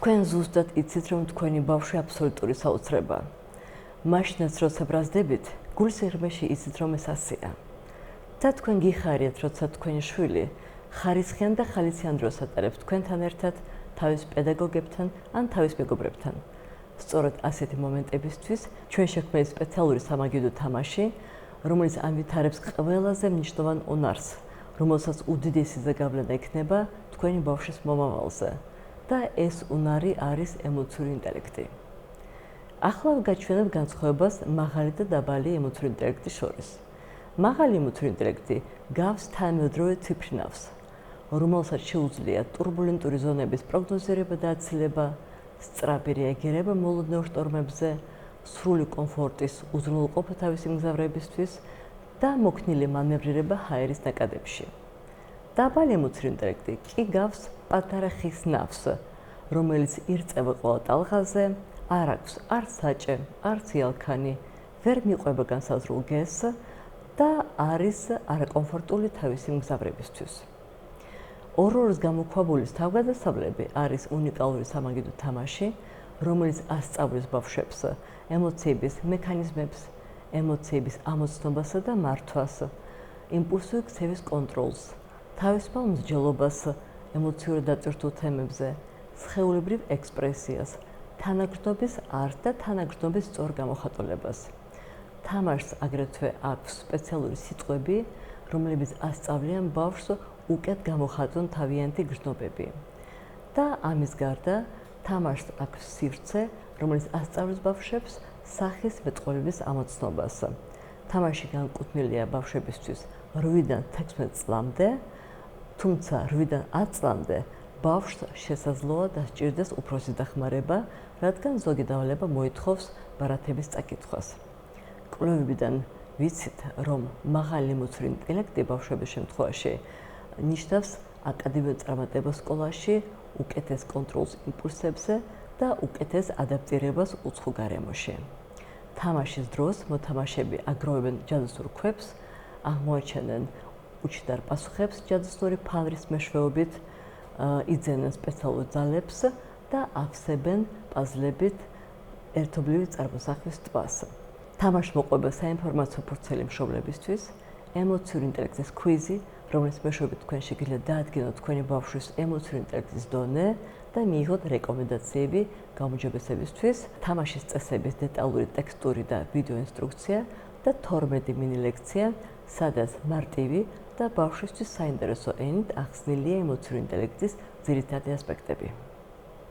თქვენ ზუსტად იცით, რომ თქვენი ბავშვი აბსოლუტური საოცრებაა. მაშინაც, როცა ბრაზდებით, გულსიღრმეში იცით, რომ ეს ასეა. და თქვენ გიხარიათ, როცა თქვენი შვილი ხარისხიან და ხალისიან დროს ატარებს თქვენთან ერთად, თავის პედაგოგებთან ან თავის მეგობრებთან. სწორედ ასეთი მომენტებისთვის ჩვენ შექმნით სპეციალური სამაგიდო თამაში, რომელიც ამვითარებს ყველაზე მნიშვნელოვან უნარს, რომელსაც უდიდესი ზეგავლენა იქნება თქვენი ბავშვის მომავალზე. და ეს უნარი არის ემოციური ინტელექტი. ახლა ვგაჩვენებ განსხვავებას მაღალი და დაბალი ემოციური ინტელექტის შორის. მაღალი ემოციური ინტელექტი გავს თანამედროვე თვითმფრინავს, რომელსაც შეუძლია ტურბულენტური ზონების პროგნოზირება და აცილება, სწრაფი რეაგირება მოლოდნეულ შტორმებზე, სრული კომფორტის უზრუნველყოფა თავისი მგზავრებისთვის და მოქნილი მანევრირება ჰაერის ნაკადებში. დაბალი ემოციური ინტელექტი კი გავს პატარა ხის ნავს, რომელიც ირწევა ყველა ტალღაზე, არ აქვს არც საჭე, არც იალქანი, ვერ მიყვება განსაზღვრულ გეზს და არის არაკომფორტული თავისი მგზავრებისთვის. ორ-ორს გამოქვაბულის თავგადასავლები არის უნიკალური სამაგიდო თამაში, რომელიც ასწავლის ბავშვებს ემოციების მექანიზმებს, ემოციების ამოცნობასა და მართვას, იმპულსური ქცევის კონტროლს, თავისუფალ მსჯელობას ემოციურად დატვირთულ თემებზე, სხეულებრივ ექსპრესიას, თანაგრძნობის ართ და თანაგრძნობის სწორ გამოხატულებას. თამაშს აგრეთვე აქვს სპეციალური სიტყვები, რომლებიც ასწავლიან ბავშვს უკეთ გამოხატონ თავიანთი გრძნობები. და ამის გარდა თამაშს აქვს სივრცე, რომელიც ასწავლის ბავშვებს სახის მეტყველების ამოცნობას. თამაში განკუთვნილია ბავშვებისთვის 8-დან 16 წლამდე, თუმცა 8-დან 10 წლამდე ბავშვს შესაძლოა დასჭირდეს უფროსის დახმარება, რადგან ზოგი დავალება მოითხოვს ბარათების წაკითხვას. კვლევებიდან ვიცით, რომ მაღალი ემოციური ინტელექტი ბავშვების შემთხვევაში ნიშნავს აკადემიურ წარმატებას სკოლაში, უკეთეს კონტროლს იმპულსებზე და უკეთეს ადაპტირებას უცხო გარემოში. თამაშის დროს მოთამაშეები აგროვებენ ჯადოსნურ ქვებს, აღმოაჩენენ უჩინარ პასუხებს ჯადოსნური ფანრის მეშვეობით, იძენენ სპეციალურ ძალებს და ავსებენ პაზლებით ერთობლივი წარმოსახვის ტბას. თამაში მოყვება საინფორმაციო ფურცელი მშობლებისთვის, ემოციური ინტელექტის კვიზი, რომლის მეშვეობით თქვენ შეგიძლიათ დაადგინოთ თქვენი ბავშვის ემოციური ინტელექტის დონე და მიიღოთ რეკომენდაციები გაუმჯობესებისთვის, თამაშის წესების დეტალური ტექსტური და ვიდეო ინსტრუქცია და 12 მინი ლექცია, სადაც მარტივი და ბავშვისთვის საინტერესო ენით ახსნილია ემოციური ინტელექტის ძირითადი ასპექტები.